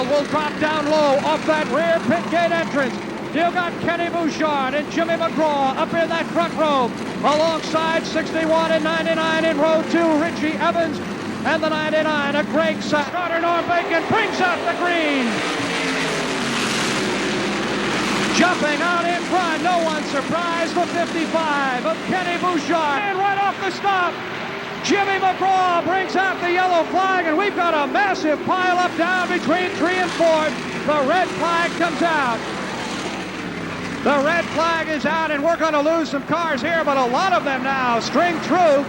Yule will drop down low off that rear pit gate entrance. Still got Kenny Bouchard and Jimmy McGraw up in that front row. Alongside 61 and 99 in row 2, Richie Evans. And the 99, a Greg Starter Norm Bacon brings out the green. Jumping out in front, no one surprised, the 55 of Kenny Bouchard. And right off the stop, Jimmy McGraw brings out the yellow flag, and we've got a massive pileup down between 3 and 4. The red flag comes out. The red flag is out, and we're going to lose some cars here, but a lot of them now string through.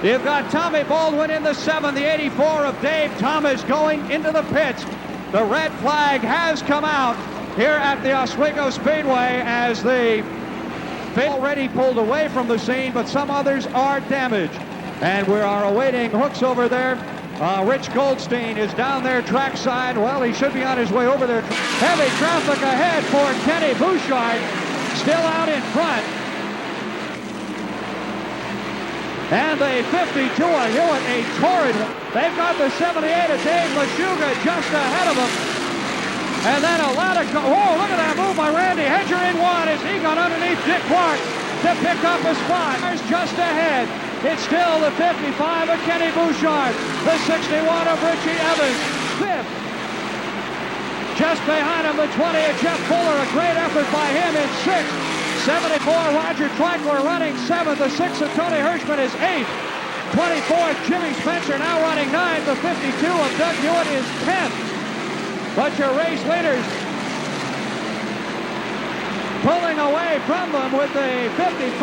You've got Tommy Baldwin in the 7, the 84 of Dave Thomas going into the pits. The red flag has come out here at the Oswego Speedway as the already pulled away from the scene, but some others are damaged. And we are awaiting hooks over there. Rich Goldstein is down there trackside. Well, he should be on his way over there. Heavy traffic ahead for Kenny Bouchard, still out in front. And the 52 of Hewitt, a torrid one. They've got the 78 of Dave Mashuga just ahead of them. And then a lot of, oh, look at that move by Randy Hedger in one as he got underneath Dick Clark to pick up a spot. There's just ahead. It's still the 55 of Kenny Bouchard, the 61 of Richie Evans, fifth. Just behind him, the 20 of Jeff Fuller, a great effort by him in sixth. 74 Roger Treichler running seventh, the 6 of Tony Hirschman is eighth. 24th Jimmy Spencer now running ninth, the 52 of Doug Hewitt is 10th. But your race leaders pulling away from them with the 55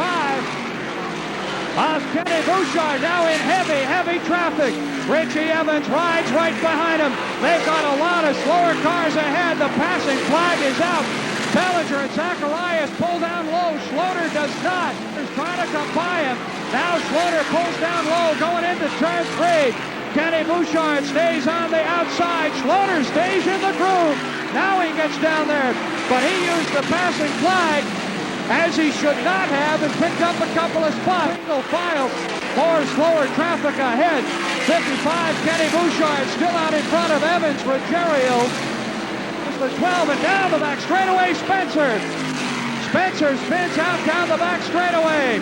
of Kenny Bouchard now in heavy traffic. Richie Evans rides right behind him. They've got a lot of slower cars ahead. The passing flag is out. Bellinger and Zacharias pull down low. Schloter does not. He's trying to come by him. Now Schloter pulls down low going into turn 3. Kenny Bouchard stays on the outside. Schloter stays in the groove. Now he gets down there, but he used the passing flag as he should not have and picked up a couple of spots. Single file, more slower traffic ahead. 55, Kenny Bouchard still out in front of Evans. Ruggiero is the 12 and down the back straightaway. Spencer spins out down the back straightaway.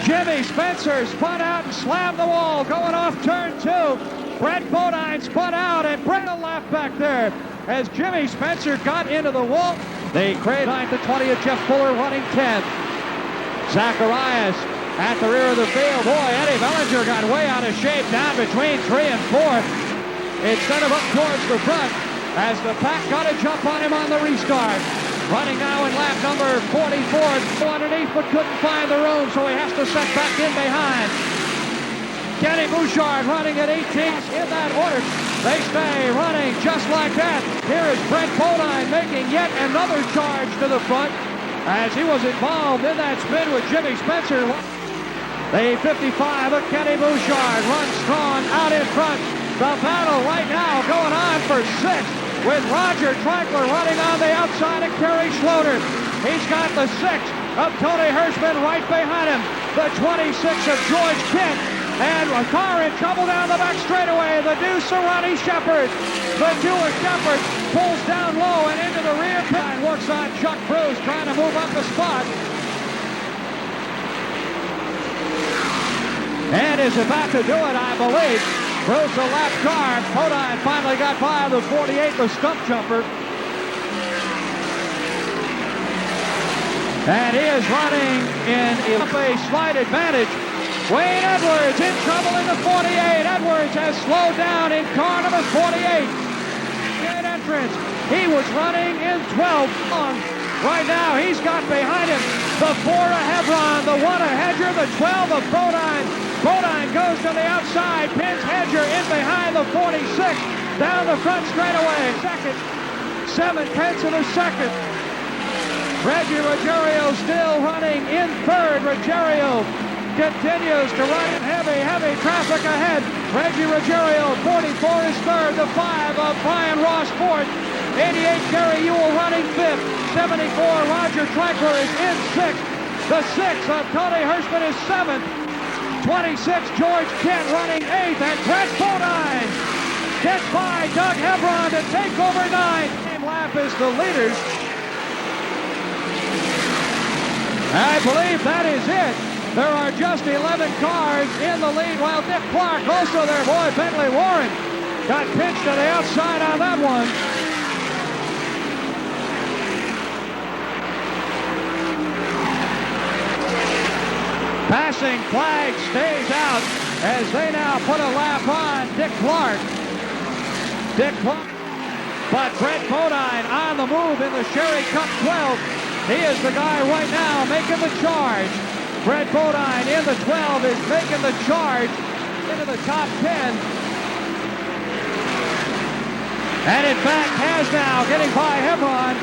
Jimmy Spencer spun out and slammed the wall going off turn 2. Brett Bodine spun out and Brett left back there as Jimmy Spencer got into the wall. They create 9 to 20 of Jeff Fuller running 10th. Zacharias at the rear of the field. Boy, Eddie Bellinger got way out of shape down between 3 and 4. Instead of up towards the front as the pack got a jump on him on the restart. Running now in lap number 44. Underneath but couldn't find the room, so he has to set back in behind. Kenny Bouchard running at 18th in that order. They stay running just like that. Here is Brett Bodine making yet another charge to the front as he was involved in that spin with Jimmy Spencer. The 55 of Kenny Bouchard runs strong out in front. The battle right now going on for 6th with Roger Treichler running on the outside of Kerry Schloter. He's got the 6 of Tony Hirschman right behind him. The 26 of George Kent. And a car in trouble down the back straightaway. The deuce of Ronnie Shepard. The 2 of Shepard pulls down low and into the rear pit. And works on Chuck Bruce trying to move up the spot. And is about to do it, I believe. Bruce a lap car. Bodine finally got by the 48, the stump jumper. And he is running in a slight advantage. Wayne Edwards in trouble in the 48. Edwards has slowed down in car number 48. In entrance. He was running in 12th. Right now, he's got behind him the 4 of Hebron, the 1 of Hedger, the 12 of Bodine. Bodine goes to the outside, pins Hedger in behind the 46, down the front straightaway. Second, 7/10 of a second. Reggie Ruggiero still running in third. Ruggiero continues to run in heavy traffic ahead. Reggie Ruggiero, 44 is third. The 5 of Brian Ross fourth. 88 Gary Yule running fifth. 74 Roger Treichler is in sixth. The 6 of Tony Hirschman is seventh. 26 George Kent running eighth, and Brett Bodine gets by Doug Hebron to take over 9. Same lap as the leaders. I believe that is it. There are just 11 cars in the lead, while Dick Clark, also their boy Bentley Warren, got pinched to the outside on that one. Passing flag stays out as they now put a lap on Dick Clark. But Brett Bodine on the move in the Sherry Cup 12. He is the guy right now making the charge. Brett Bodine in the 12 is making the charge into the top 10. And in fact has now, getting by Hebron,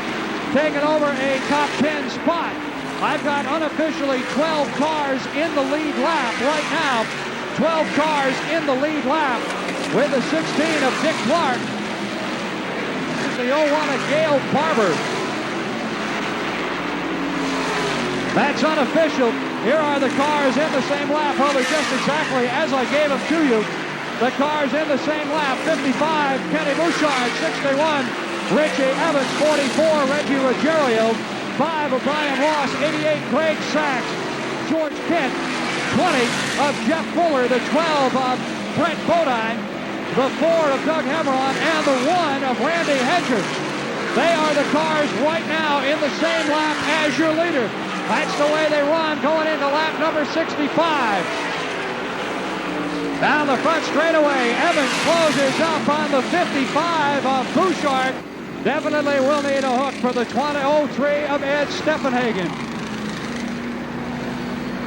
taken over a top 10 spot. I've got unofficially 12 cars in the lead lap right now. 12 cars in the lead lap with the 16 of Dick Clark. This is the 01 of Gail Barber. That's unofficial. Here are the cars in the same lap. Well, they're just exactly as I gave them to you. The cars in the same lap. 55, Kenny Bouchard. 61, Richie Evans. 44, Reggie Ruggiero. 5 of Brian Ross. 88, Greg Sachs. George Kent. 20 of Jeff Fuller. The 12 of Brett Bodine. The 4 of Doug Hebron. And the 1 of Randy Hedger. They are the cars right now in the same lap as your leader. That's the way they run going into lap number 65. Down the front straightaway, Evans closes up on the 55 of Bouchard. Definitely will need a hook for the 2003 of Ed Stephenhagen.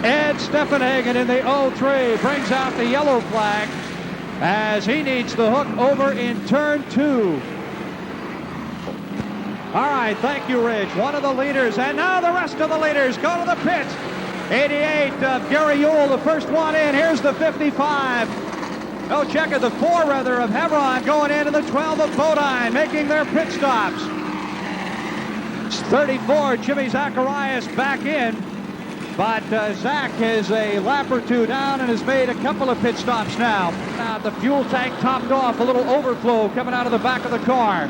Ed Stephenhagen in the 03 brings out the yellow flag as he needs the hook over in turn 2. All right, thank you, Rich. One of the leaders, and now the rest of the leaders go to the pits. 88 of Gary Yule, the first one in. Here's the 55. No, check it, the 4 rather of Hebron going into the 12 of Bodine, making their pit stops. It's 34, Jimmy Zacharias back in. But Zach is a lap or 2 down and has made a couple of pit stops now. The fuel tank topped off, a little overflow coming out of the back of the car.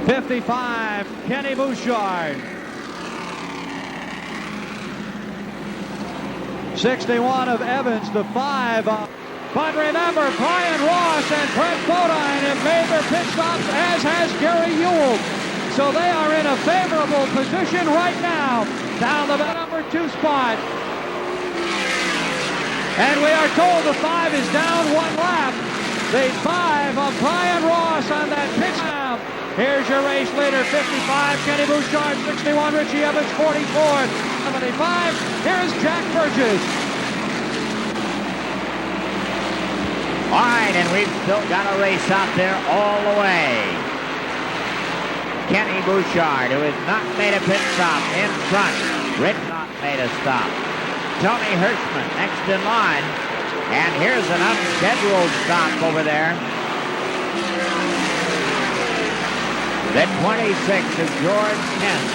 55, Kenny Bouchard. 61 of Evans, the 5 of... But remember, Brian Ross and Brett Bodine have made their pit stops, as has Gary Yule. So they are in a favorable position right now, down the number 2 spot. And we are told the 5 is down 1 lap. The 5 of Brian Ross on that pit stop. Here's your race leader, 55, Kenny Bouchard, 61, Richie Evans, 44, 75. Here's Jack Burgess. All right, and we've still got a race out there all the way. Kenny Bouchard, who has not made a pit stop in front. Rick not made a stop. Tony Hirschman next in line. And here's an unscheduled stop over there. The 26 is George Kent.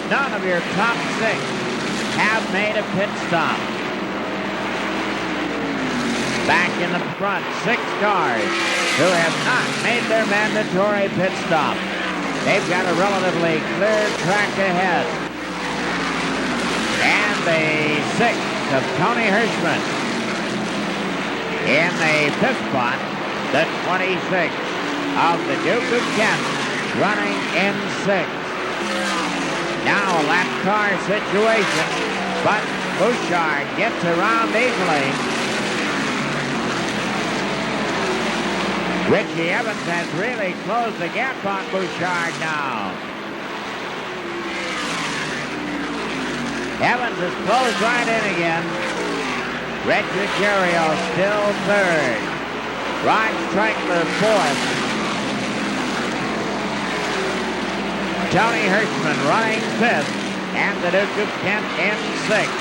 None of your top 6 have made a pit stop. Back in the front, 6 cars who have not made their mandatory pit stop. They've got a relatively clear track ahead. And the 6 of Tony Hirschman. In the 5th spot, the 26 of the Duke of Kent, running in 6th. Now a lap car situation, but Bouchard gets around easily. Richie Evans has really closed the gap on Bouchard now. Evans is closed right in again. Reggie Ruggiero still 3rd. Rod Streichler 4th. Tony Hirschman running 5th, and the Duke of Kent in 6th.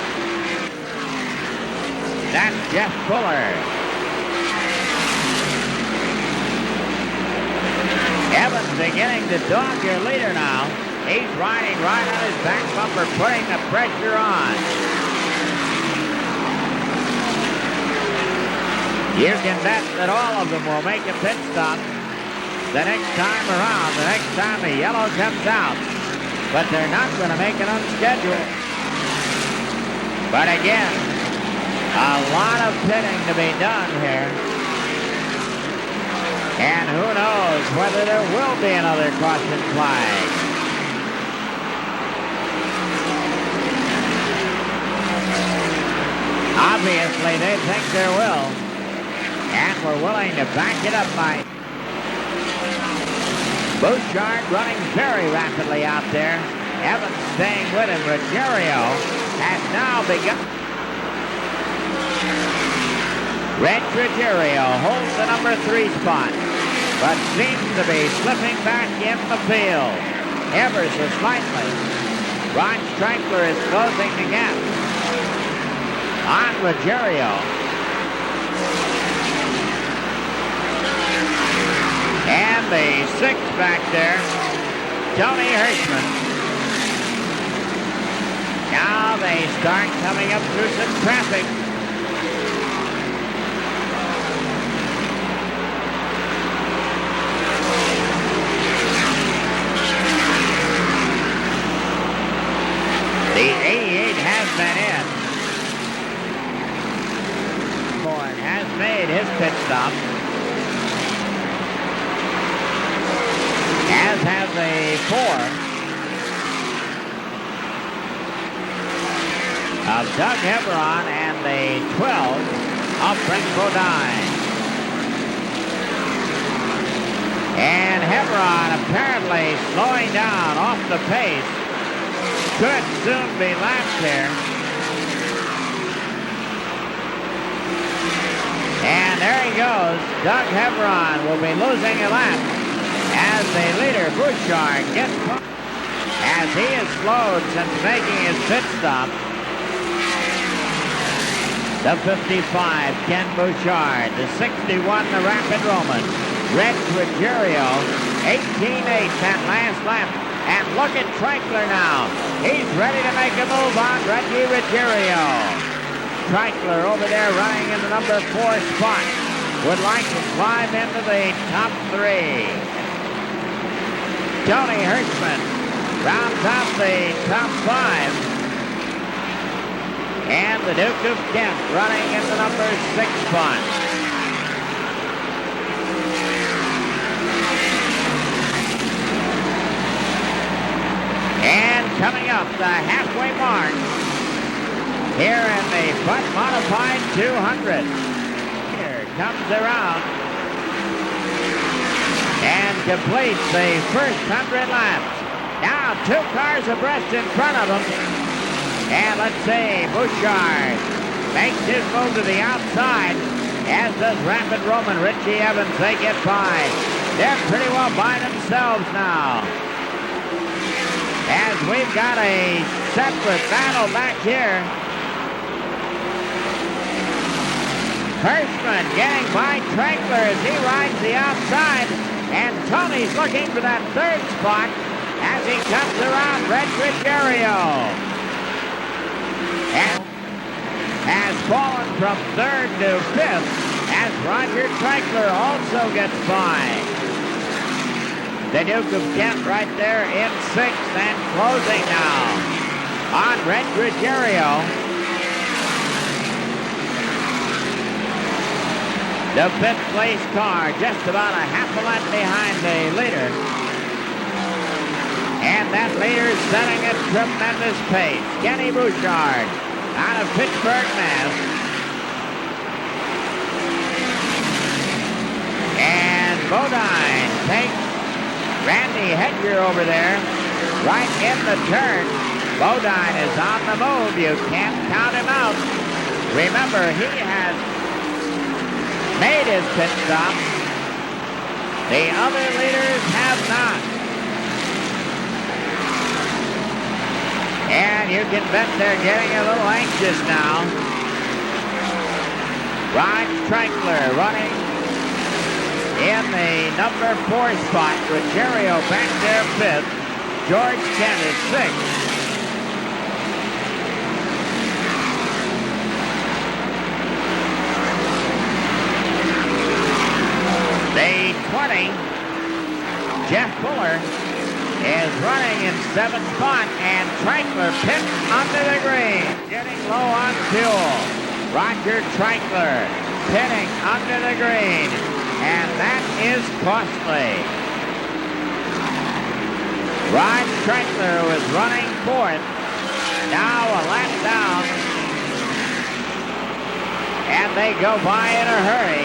That's Jeff Fuller. Evans beginning to dog your leader now. He's riding right on his back bumper, putting the pressure on. You can bet that all of them will make a pit stop the next time around, the next time the yellow comes out. But they're not going to make it unscheduled. But again, a lot of pitting to be done here. And who knows whether there will be another caution flag. Obviously, they think there will. And we're willing to back it up by Bouchard running very rapidly out there. Evans staying with him. Ruggiero has now begun. Red Ruggiero holds the number 3 spot, but seems to be slipping back in the field ever so slightly. Ron Streichler is closing the gap on Ruggiero. And the 6th back there, Tony Hirschman. Now they start coming up through some traffic. The 88 has been in. Bourne has made his pit stop. As has a 4 of Doug Hebron and the 12 of Brent Bodine. And Hebron apparently slowing down off the pace. Could soon be lapped here. And there he goes. Doug Hebron will be losing a lap as the leader, Bouchard, gets as he has slowed since making his pit stop. The 55, Ken Bouchard. The 61, the Rapid Roman. Red Ruggiero, 18-8 that last lap. And look at Streichler now. He's ready to make a move on Reggie Ruggiero. Streichler over there running in the number 4 spot. Would like to climb into the top 3. Tony Hirschman rounds out the top 5. And the Duke of Kent running in the number 6 spot. And coming up the halfway mark here in the Bud Modified 200. Here comes around and completes the first 100 laps. Now 2 cars abreast in front of him. And let's see, Bouchard makes his move to the outside, as does Rapid Roman. Richie Evans, they get by. They're pretty well by themselves now. As we've got a separate battle back here. Hirschman getting by Streichler as he rides the outside. And Tony's looking for that 3rd spot as he comes around Red Ruggiero. And has fallen from 3rd to 5th as Roger Streichler also gets by. The Duke of Kent right there in 6th and closing now on Red Ruggiero. The 5th place car just about a half a lap behind the leader. And that leader's setting a tremendous pace. Kenny Bouchard out of Pittsburgh, Mass. And Bodine takes Randy Hedger over there, right in the turn. Bodine is on the move. You can't count him out. Remember, he has made his pit stop. The other leaders have not. And you can bet they're getting a little anxious now. Ron Streichler running in the number 4 spot. Ruggiero back there 5th. George Kent is 6th. The 20, Jeff Fuller, is running in 7th spot, and Treichler pits under the green, getting low on fuel. Roger Treichler pitting under the green, and that is costly. Rod Treichler was running 4th, now a lap down, and they go by in a hurry.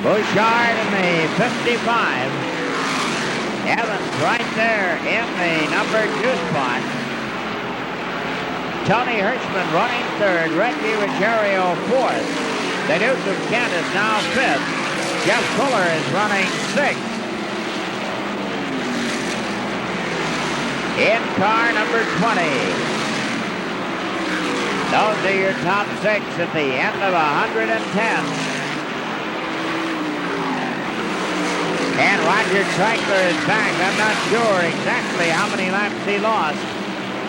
Bouchard in the 55. Evans right there in the number 2 spot. Tony Hirschman running 3rd. Reggie Ruggiero 4th. The Duke of Kent is now 5th. Jeff Fuller is running 6th. In car number 20. Those are your top 6 at the end of 110. And Roger Treichler is back. I'm not sure exactly how many laps he lost,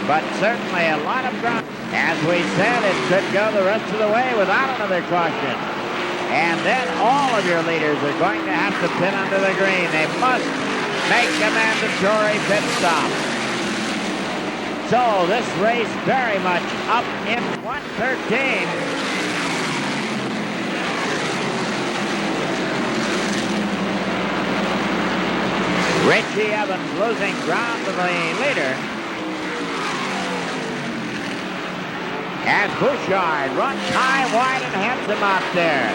but certainly a lot of ground. As we said, it could go the rest of the way without another caution. And then all of your leaders are going to have to pit under the green. They must make a mandatory pit stop. So this race very much up in 113. Richie Evans losing ground to the leader. As Bouchard runs high, wide, and heads him out there.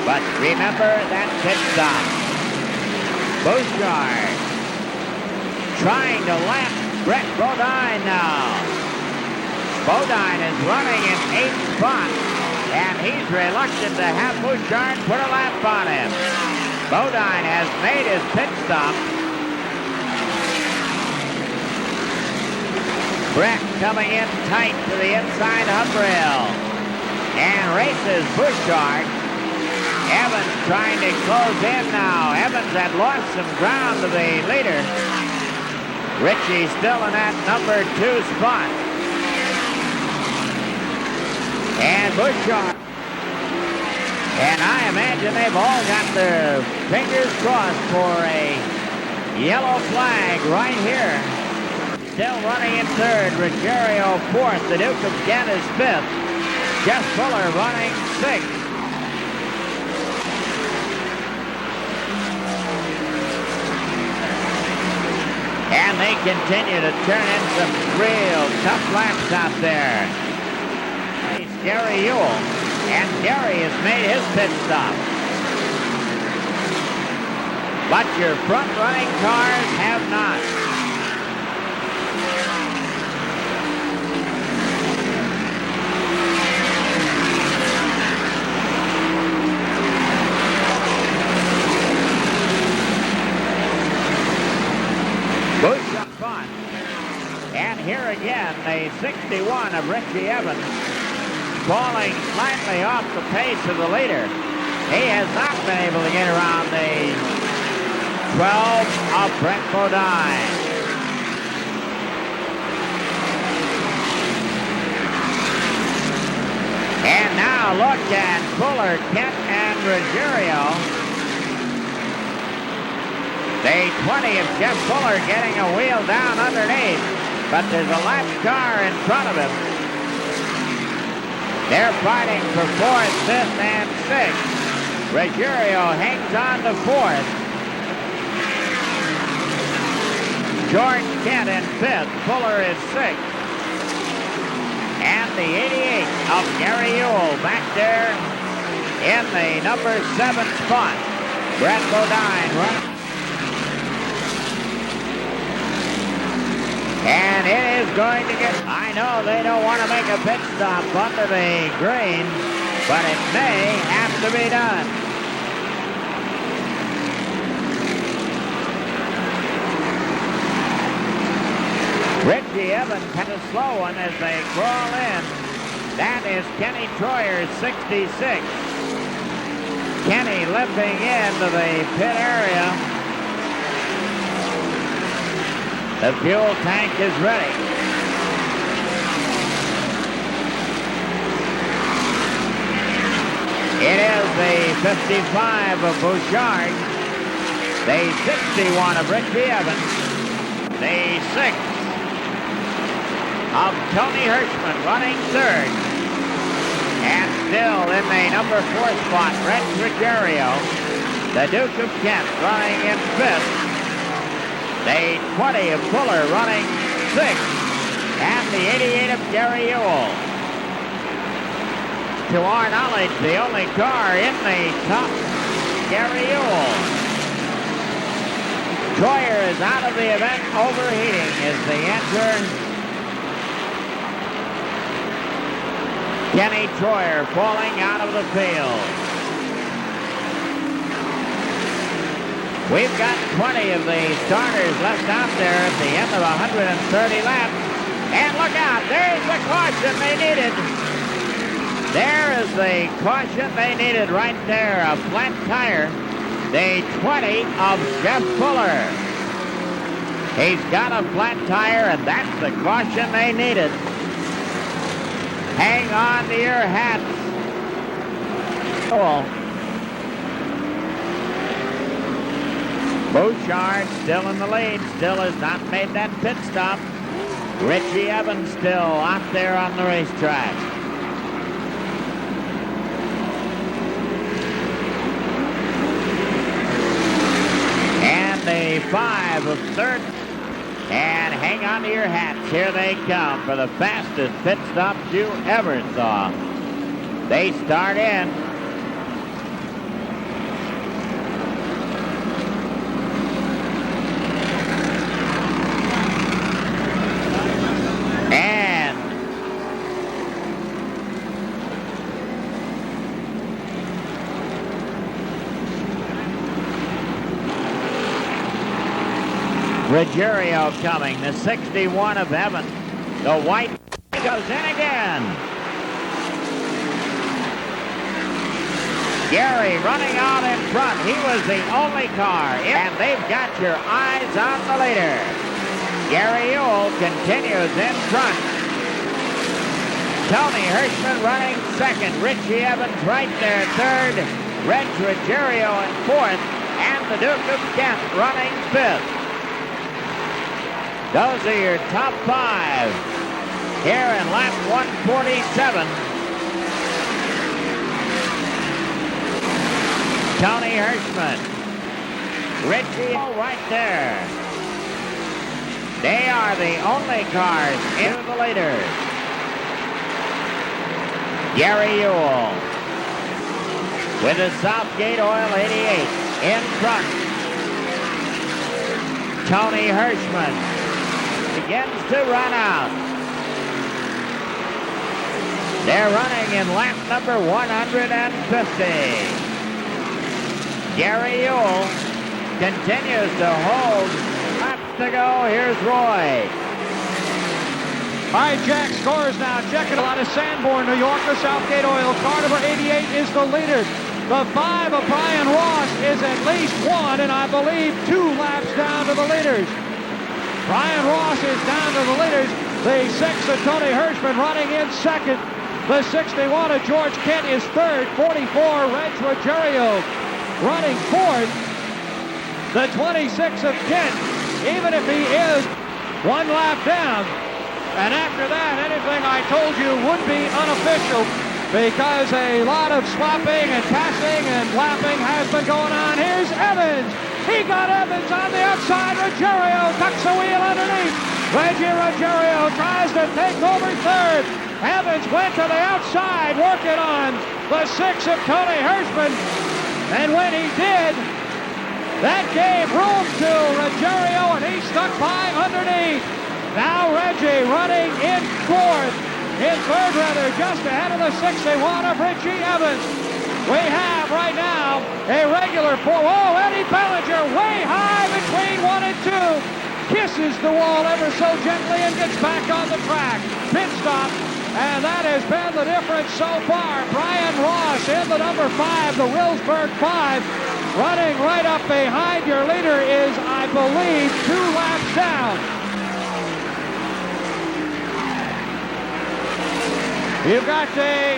But remember that pit stop. Bouchard trying to lap Brett Bodine now. Bodine is running in 8th spot, and he's reluctant to have Bouchard put a lap on him. Bodine has made his pit stop. Brett coming in tight to the inside hub rail and races Bouchard. Evans trying to close in now. Evans had lost some ground to the leader. Richie still in that number 2 spot. And Bouchard. And I imagine they've all got their fingers crossed for a yellow flag right here. Still running in 3rd, Ruggiero 4th, the Duke of Kent is 5th, Jeff Fuller running 6th. And they continue to turn in some real tough laps out there. It's Gary Yule, and Gary has made his pit stop. But your front-running cars have not. Bush up front. And here again, the 61 of Richie Evans falling slightly off the pace of the leader. He has not been able to get around the 12 of Brett Bodine. And now look at Fuller, Kent, and Ruggiero. The 20 of Jeff Fuller getting a wheel down underneath, but there's a lap car in front of him. They're fighting for 4th, 5th, and 6th. Ruggiero hangs on to 4th. George Kent in 5th. Fuller is 6th. And the 88 of Gary Yule back there in the number 7 spot. Brett Bodine running. And it is going to get, I know they don't want to make a pit stop under the green, but it may have to be done. Richie Evans had a slow one as they crawl in. That is Kenny Troyer's 66. Kenny limping into the pit area. The fuel tank is ready. It is the 55 of Bouchard, the 61 of Richie Evans, the 6 of Tony Hirschman running third, and still in the number 4 spot, Red Ruggiero, the Duke of Kent running in 5th, the 20 of Fuller running 6th, and the 88 of Gary Yule. To our knowledge, the only car in the top, Gary Yule. Troyer is out of the event. Overheating is the answer. Kenny Troyer falling out of the field. We've got 20 of the starters left out there at the end of 130 laps. And look out, there's the caution they needed. There is the caution they needed right there, a flat tire. The 20 of Jeff Fuller. He's got a flat tire, and that's the caution they needed. Hang on to your hats. Oh. Bouchard still in the lead, still has not made that pit stop. Richie Evans still out there on the racetrack. And the 5 of third. And hang on to your hats. Here they come for the fastest pit stop you ever saw. They start in. And Ruggiero coming, the 61 of Evans. The white goes in again. Gary running out in front. He was the only car. And they've got your eyes on the leader. Gary Yule continues in front. Tony Hirschman running second. Richie Evans right there third. Reg Ruggiero in fourth. And the Duke of Kent running fifth. Those are your top 5 here in lap 147. Tony Hirschman. Richie right there. They are the only cars in the leaders. Gary Yule with a Southgate Oil 88 in front. Tony Hirschman begins to run out. They're running in lap number 150. Gary Yule continues to hold. Laps to go. Here's Roy. All right, Jack, scores now. Checking out of Sanborn, New York. The Southgate Oil car number 88 is the leader. The 5 of Brian Ross is at least 1, and I believe 2 laps down to the leaders. Brian Ross is down to the leaders. The 6 of Tony Hirschman running in second. The 61 of George Kent is third. 44, Reg Ruggiero running fourth. The 26 of Kent, even if he is 1 lap down. And after that, anything I told you would be unofficial because a lot of swapping and passing and lapping has been going on. Here's Evans. He got Evans on the outside. Ruggiero tucks a wheel underneath. Reggie Ruggiero tries to take over third. Evans went to the outside working on the 6 of Tony Hirschman. And when he did, that gave room to Ruggiero, and he stuck by underneath. Now Reggie running in fourth. In third, rather, just ahead of the 61 of Richie Evans. We have right now a regular four. Oh, Eddie Bellinger way high between 1 and 2. Kisses the wall ever so gently and gets back on the track. Pit stop. And that has been the difference so far. Brian Ross in the number 5, the Wilsberg 5. Running right up behind your leader is, I believe, 2 laps down. You've got the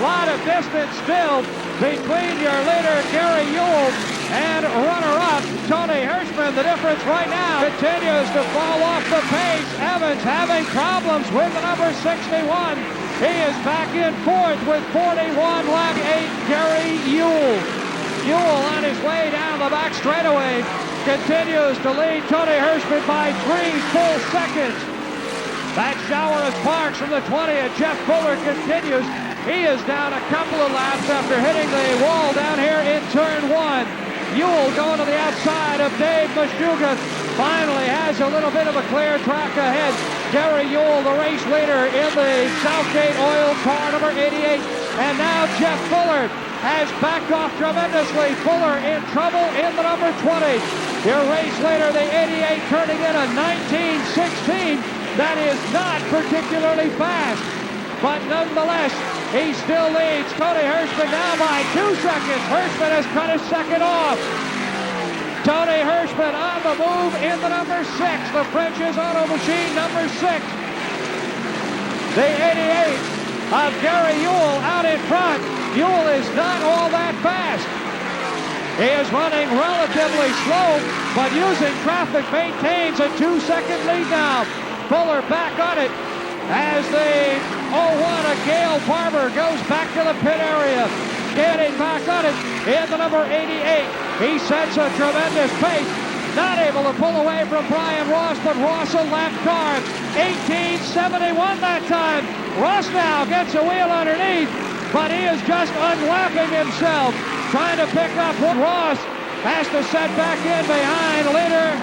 lot of distance still between your leader, Gary Yule, and runner-up, Tony Hirschman. The difference right now continues to fall off the pace. Evans having problems with the number 61. He is back in fourth with 41, lap 8, Gary Yule. Yule on his way down the back straightaway continues to lead Tony Hirschman by 3 full seconds. That shower of sparks from the 20th. Jeff Fuller continues. He is down a couple of laps after hitting the wall down here in turn 1. Yule going to the outside of Dave Mashuga. Finally has a little bit of a clear track ahead. Gary Yule, the race leader in the Southgate Oil car number 88. And now Jeff Fuller has backed off tremendously. Fuller in trouble in the number 20. Your race leader, the 88, turning in a 19:16. That is not particularly fast, but nonetheless, he still leads. Tony Hirschman now by 2 seconds. Hirschman has cut his second off. Tony Hirschman on the move in the number 6. The French's Auto Machine number 6. The 88 of Gary Yule out in front. Yule is not all that fast. He is running relatively slow, but using traffic maintains a 2-second lead now. Fuller back on it as the 01 of Gail Farmer goes back to the pit area. Getting back on it in the number 88. He sets a tremendous pace. Not able to pull away from Brian Ross, but Ross a lap car. 18:71 that time. Ross now gets a wheel underneath, but he is just unlapping himself. Trying to pick up what Ross has to set back in behind leader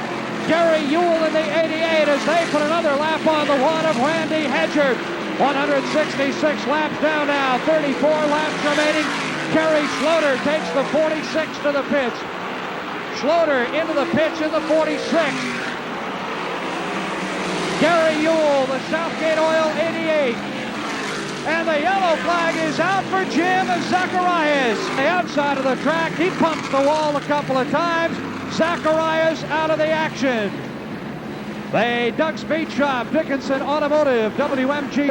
Gary Yule in the 88 as they put another lap on the one of Randy Hedger. 166 laps down now, 34 laps remaining. Kerry Schloter takes the 46 to the pits. Schloter into the pits in the 46. Gary Yule, the Southgate Oil 88. And the yellow flag is out for Jim Zacharias. The outside of the track, he pumps the wall a couple of times. Zacharias out of the action. The Doug Speed Shop, Dickinson Automotive, WMG.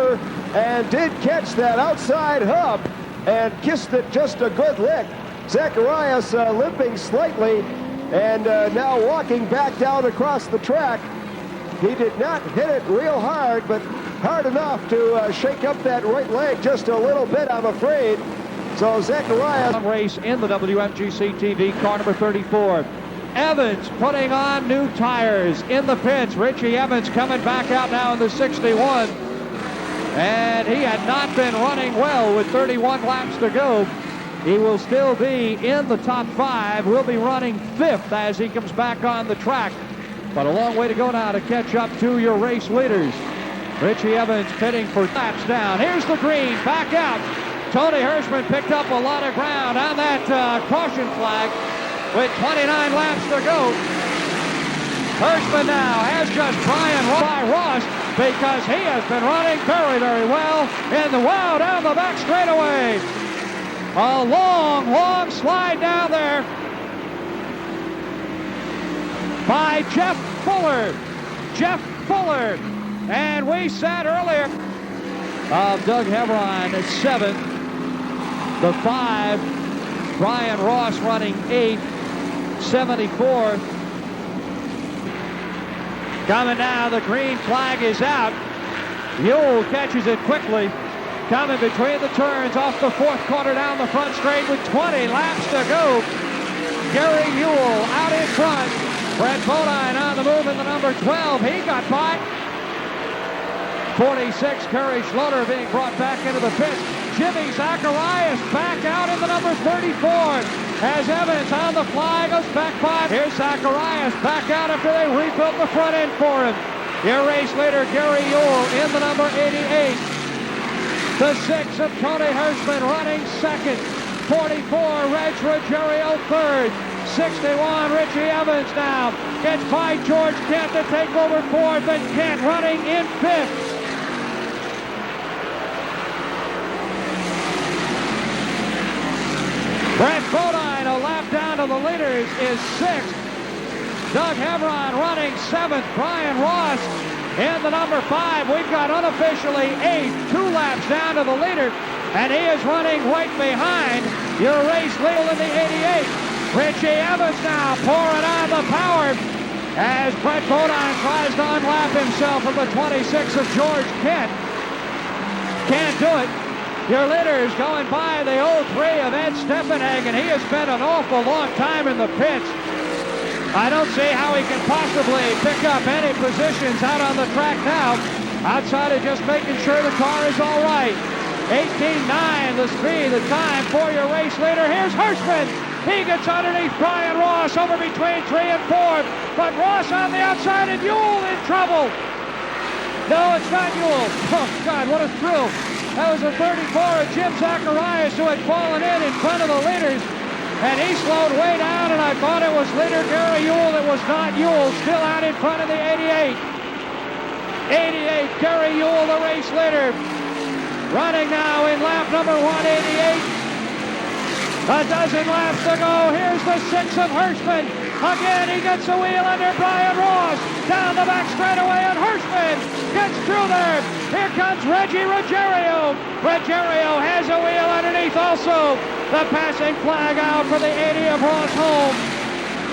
And did catch that outside hub and kissed it just a good lick. Zacharias limping slightly and now walking back down across the track. He did not hit it real hard, but hard enough to shake up that right leg just a little bit, I'm afraid. So Zacharias. Race in the WMGC TV, car number 34. Evans putting on new tires in the pits. Richie Evans coming back out now in the 61. And he had not been running well with 31 laps to go. He will still be in the top 5. Will be running 5th as he comes back on the track. But a long way to go now to catch up to your race leaders. Richie Evans pitting for laps down. Here's the green, back out. Tony Hirschman picked up a lot of ground on that caution flag with 29 laps to go. Hirschman now has just Brian Ross because he has been running very, very well in the wow down the back straightaway. A long, long slide down there by Jeff Fuller. Jeff Fuller. And we said earlier of Doug Hebron at 7th. The 5, Brian Ross running 8th, 74th. Coming now, the green flag is out. Yule catches it quickly. Coming between the turns off the 4th corner down the front straight with 20 laps to go. Gary Yule out in front. Brett Bodine on the move in the number 12. He got by. 46, Kerry Schloter being brought back into the pits. Jimmy Zacharias back out in the number 34. As Evans on the fly goes back 5. Here's Zacharias back out after they rebuilt the front end for him. Your race leader, Gary Yule in the number 88. The 6 of Tony Hirschman running 2nd. 44, Reg Ruggiero 3rd. 61, Richie Evans now gets by George Kent to take over 4th, and Kent running in 5th. Brett Bodine, a lap down to the leaders, is 6th. Doug Hebron running 7th. Brian Ross in the number 5. We've got unofficially 8th. 2 laps down to the leader. and he is running right behind your race leader in the 88. Richie Evans now pouring on the power as Brett Bodine tries to unlap himself from the 26 of George Kent. Can't do it. Your leader is going by the 03 of Ed Steppenhagen. He has spent an awful long time in the pits. I don't see how he can possibly pick up any positions out on the track now, outside of just making sure the car is all right. 18.9 the speed, the time for your race leader. Here's Hirschman. He gets underneath Brian Ross over between 3 and 4, but Ross on the outside and Yule in trouble. No, it's not Yule. Oh, God, what a thrill. That was the 34 of Jim Zacharias who had fallen in front of the leaders, and he slowed way down, and I thought it was leader Gary Yule. It was not Yule, still out in front of the 88. 88, Gary Yule, the race leader, running now in lap number 188. A dozen laps to go. Here's the 6 of Hirschman. Again, he gets a wheel under Brian Ross. Down the back straightaway, and Hirschman gets through there. Here comes Reggie Ruggiero. Ruggiero has a wheel underneath also. The passing flag out for the 80 of Ross Holm.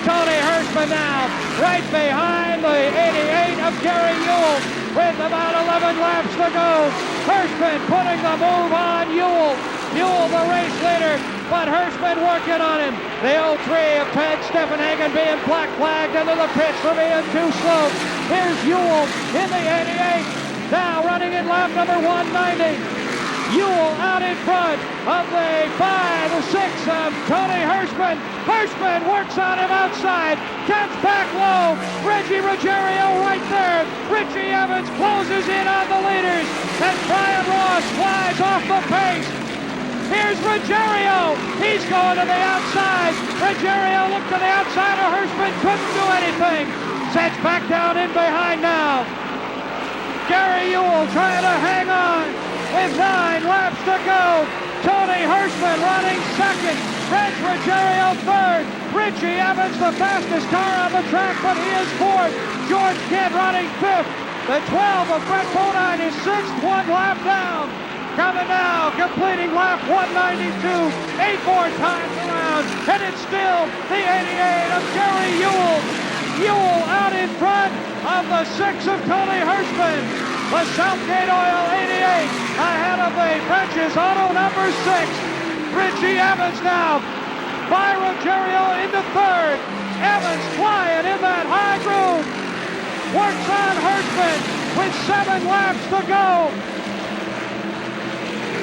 Tony Hirschman now right behind the 88 of Gary Yule with about 11 laps to go. Hirschman putting the move on Yule. Yule, the race leader, but Hirschman working on him. The 03 of Ted Steppenhagen being black flagged into the pits for being too slow. Here's Yule in the 88, now running in lap number 190. Yule out in front of the 5 or 6 of Tony Hirschman. Hirschman works on him outside, gets back low. Reggie Ruggiero right there. Richie Evans closes in on the leaders, and Brian Ross flies off the pace. Here's Ruggiero. He's going to the outside. Ruggiero looked to the outside of Hirschman. Couldn't do anything. Sets back down in behind now. Gary Yule trying to hang on with 9 laps to go. Tony Hirschman running second. Reg Ruggiero third. Richie Evans the fastest car on the track, but he is fourth. George Kent running fifth. The 12 of Brett Bodine is sixth, 1 lap down. Coming now, completing lap 192, 8 more times around, and it's still the 88 of Gary Yule. Yule out in front of the 6 of Tony Hirschman. The Southgate Oil 88 ahead of the French's Auto number 6. Richie Evans now by Ruggiero into third. Evans flying in that high groove. Works on Hirschman with 7 laps to go.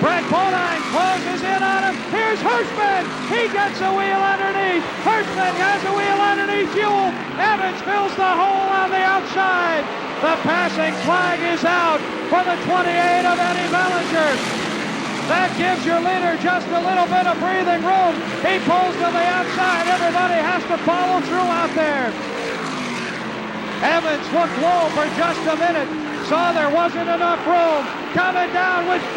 Brett Bodine closes in on him. Here's Hirschman. He gets a wheel underneath. Hirschman has a wheel underneath Yule. Evans fills the hole on the outside. The passing flag is out for the 28 of Eddie Bellinger. That gives your leader just a little bit of breathing room. He pulls to the outside. Everybody has to follow through out there. Evans looked low for just a minute. Saw there wasn't enough room. Coming down with 5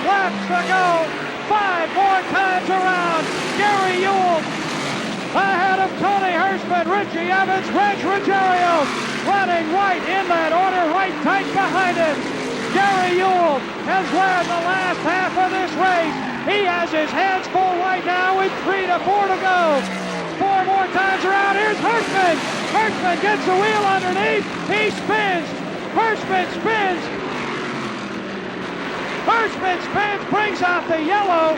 laps to go. 5 more times around. Gary Yule ahead of Tony Hirschman, Richie Evans, Reg Ruggiero running right in that order, right tight behind him. Gary Yule has led the last half of this race. He has his hands full right now with 3 to 4 to go. 4 more times around. Here's Hirschman. Hirschman gets the wheel underneath. He spins. Hirschman spins. Hirschman spins, brings out the yellow.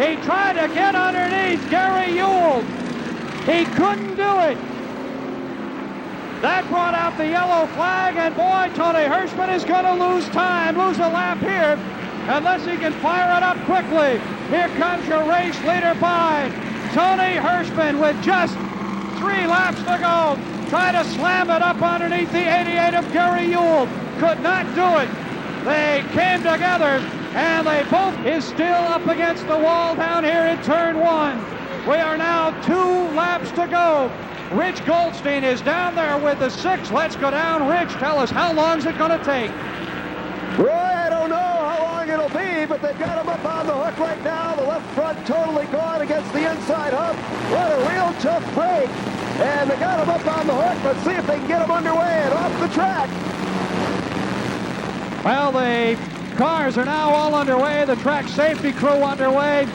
He tried to get underneath Gary Yule. He couldn't do it. That brought out the yellow flag, and boy, Tony Hirschman is going to lose time, lose a lap here, unless he can fire it up quickly. Here comes your race leader by Tony Hirschman with just 3 laps to go. Try to slam it up underneath the 88 of Gary Yule. Could not do it. They came together, and they both is still up against the wall down here in turn 1. We are now 2 laps to go. Rich Goldstein is down there with the 6. Let's go down. Rich, tell us, how long is it going to take? Roy, I don't know how long it'll be, but they've got him up on the hook right now. The left front totally gone against the inside hub. What a real tough break. And they got him up on the hook. Let's see if they can get him underway and off the track. Well, the cars are now all underway. The track safety crew underway.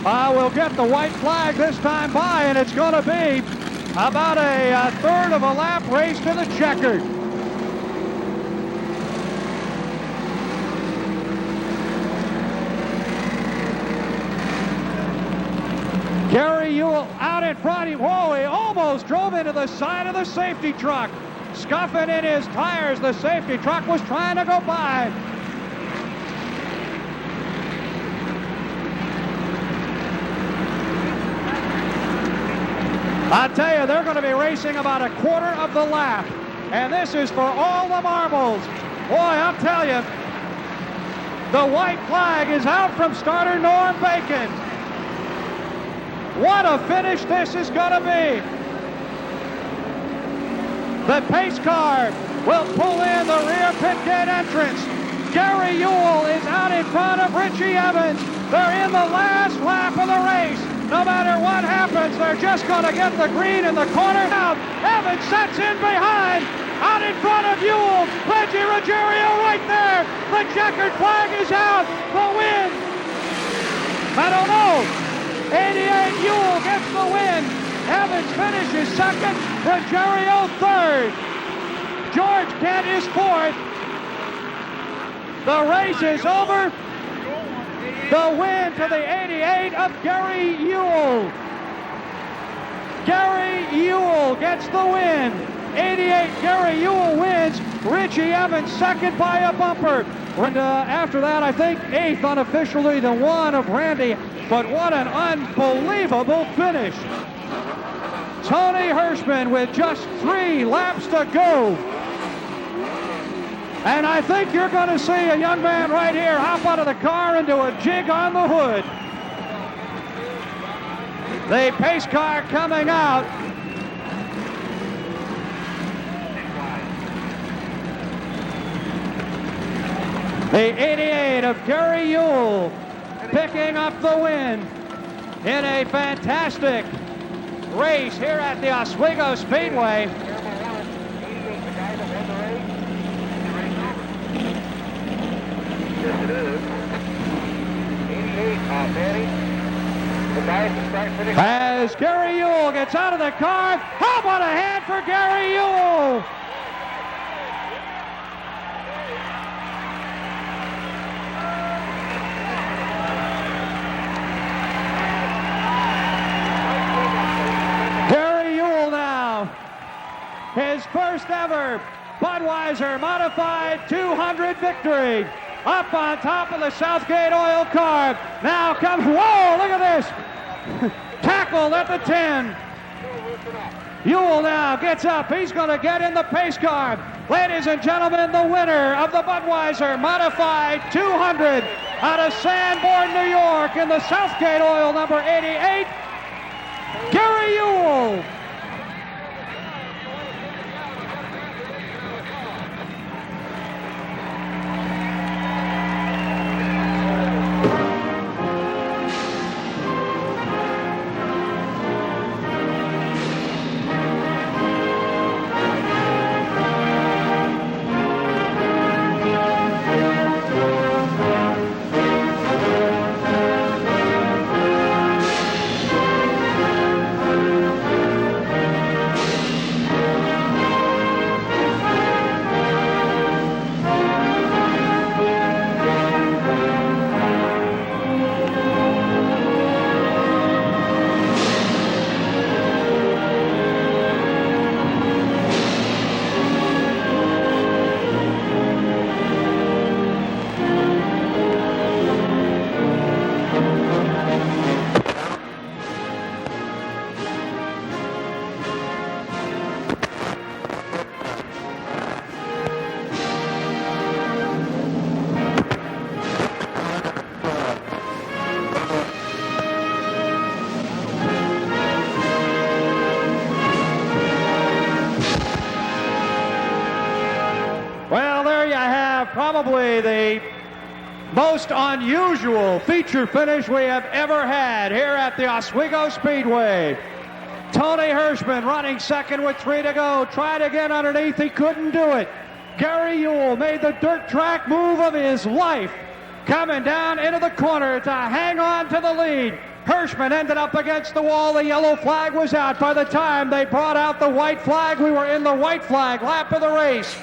We'll get the white flag this time by, and it's going to be about a third of a lap race to the checkered. Gary Yule out in front. Whoa, he almost drove into the side of the safety truck. Scuffing in his tires, the safety truck was trying to go by. I tell you, they're going to be racing about a quarter of the lap. And this is for all the marbles. Boy, I'll tell you, the white flag is out from starter Norm Bacon. What a finish this is going to be. The pace car will pull in the rear pit gate entrance. Gary Yule is out in front of Richie Evans. They're in the last lap of the race. No matter what happens, they're just going to get the green in the corner. Out. Evans sets in behind. Out in front of Yule. Reggie Ruggiero right there. The checkered flag is out. The win. I don't know. 88 Yule gets the win. Evans finishes second. Ruggiero third. George Kent is fourth. The race is over. The win to the 88 of Gary Yule. Gary Yule gets the win. 88 Gary Yule wins. Richie Evans second by a bumper. And after that, I think eighth unofficially, the one of Randy. But what an unbelievable finish. Tony Hirschman with just 3 laps to go. And I think you're going to see a young man right here hop out of the car and do a jig on the hood. The pace car coming out. The 88 of Gary Yule picking up the win in a fantastic race here at the Oswego Speedway. As Gary Yule gets out of the car, how about a hand for Gary Yule? Gary Yule now, his first ever Budweiser Modified 200 victory. Up on top of the Southgate oil car. Now comes, whoa, look at this. Tackled at the 10. Yule now gets up. He's going to get in the pace car. Ladies and gentlemen, the winner of the Budweiser Modified 200 out of Sanborn, New York in the Southgate oil number 88, Gary Yule. Probably the most unusual feature finish we have ever had here at the Oswego Speedway. Tony Hirschman running second with 3 to go. Tried again underneath, he couldn't do it. Gary Yule made the dirt track move of his life coming down into the corner to hang on to the lead. Hirschman ended up against the wall. The yellow flag was out. By the time they brought out the white flag, we were in the white flag lap of the race.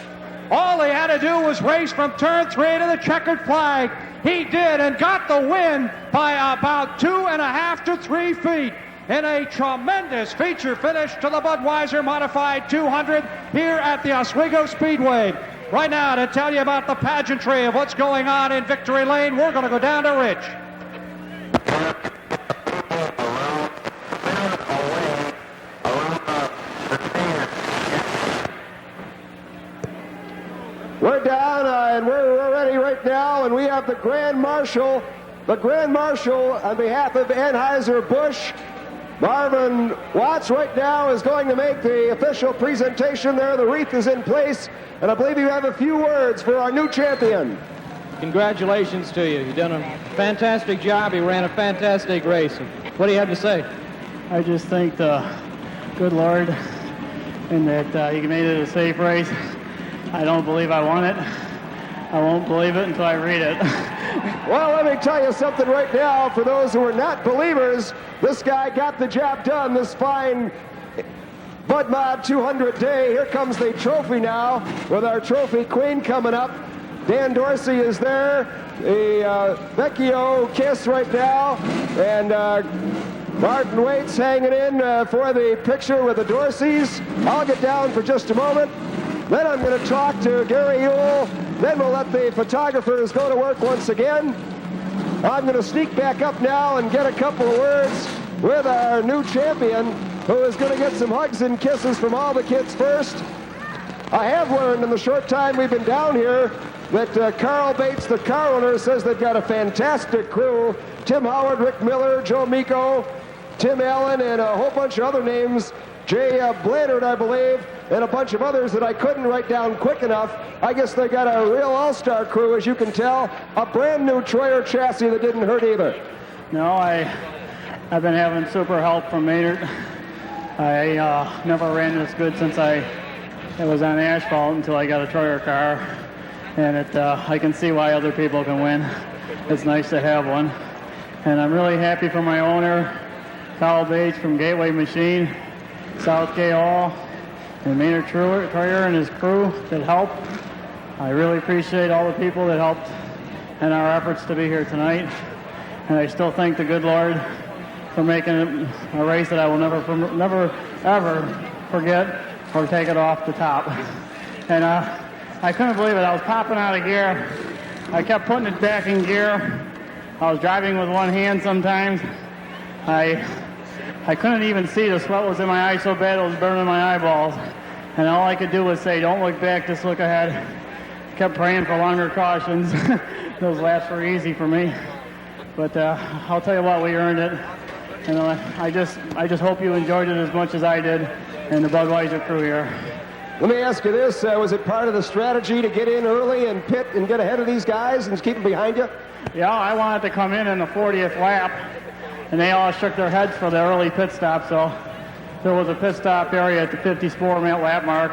All he had to do was race from turn 3 to the checkered flag. He did, and got the win by about 2.5 to 3 feet in a tremendous feature finish to the Budweiser Modified 200 here at the Oswego Speedway. Right now, to tell you about the pageantry of what's going on in Victory Lane, we're going to go down to Rich. We're down and we're ready right now, and we have the Grand Marshal. The Grand Marshal, on behalf of Anheuser-Busch, Marvin Watts, right now is going to make the official presentation there. The wreath is in place, and I believe you have a few words for our new champion. Congratulations to you. You've done a fantastic job. You ran a fantastic race. What do you have to say? I just thank the good Lord and that you made it a safe race. I don't believe I won it. I won't believe it until I read it. Well, let me tell you something right now. For those who are not believers, this guy got the job done this fine Bud Mod 200 day. Here comes the trophy now with our trophy queen coming up. Dan Dorsey is there. The Vecchio kiss right now. And Martin Waits hanging in for the picture with the Dorseys. I'll get down for just a moment. Then I'm going to talk to Gary Yule. Then we'll let the photographers go to work once again. I'm going to sneak back up now and get a couple of words with our new champion, who is going to get some hugs and kisses from all the kids first. I have learned in the short time we've been down here that Carl Bates, the car owner, says they've got a fantastic crew. Tim Howard, Rick Miller, Joe Miko, Tim Allen, and a whole bunch of other names. Jay Blanard, I believe, and a bunch of others that I couldn't write down quick enough. I guess they got a real all-star crew, as you can tell. A brand new Troyer chassis that didn't hurt either. No, I've been having super help from Maynard. I never ran this good since it was on asphalt until I got a Troyer car. And I can see why other people can win. It's nice to have one. And I'm really happy for my owner, Carl Bates from Gateway Machine, Southgate Hall, and Maynard Troyer and his crew that helped. I really appreciate all the people that helped in our efforts to be here tonight. And I still thank the good Lord for making it a race that I will never ever forget or take it off the top. And I couldn't believe it. I was popping out of gear. I kept putting it back in gear. I was driving with one hand sometimes. I couldn't even see. The sweat was in my eyes so bad it was burning my eyeballs. And all I could do was say, don't look back, just look ahead. I kept praying for longer cautions. Those laps were easy for me. But I'll tell you what, we earned it. And I just hope you enjoyed it as much as I did and the Budweiser crew here. Let me ask you this. Was it part of the strategy to get in early and pit and get ahead of these guys and keep them behind you? Yeah, I wanted to come in the 40th lap. And they all shook their heads for the early pit stop, so there was a pit stop area at the 54-minute lap mark.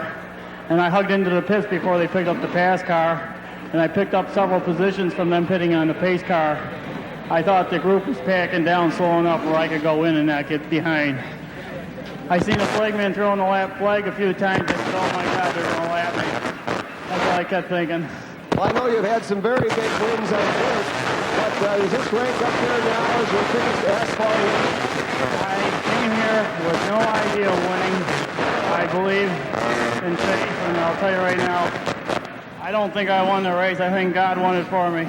And I hugged into the pits before they picked up the pass car, and I picked up several positions from them pitting on the pace car. I thought the group was packing down slow enough where I could go in and not get behind. I seen the flagman throwing the lap flag a few times. I said, oh my God, they're going to lap me. That's what I kept thinking. Well, I know you've had some very big wins on dirt, but is this ranked up there now as your biggest asphalt win? I came here with no idea of winning. I believe in faith, and I'll tell you right now, I don't think I won the race. I think God won it for me.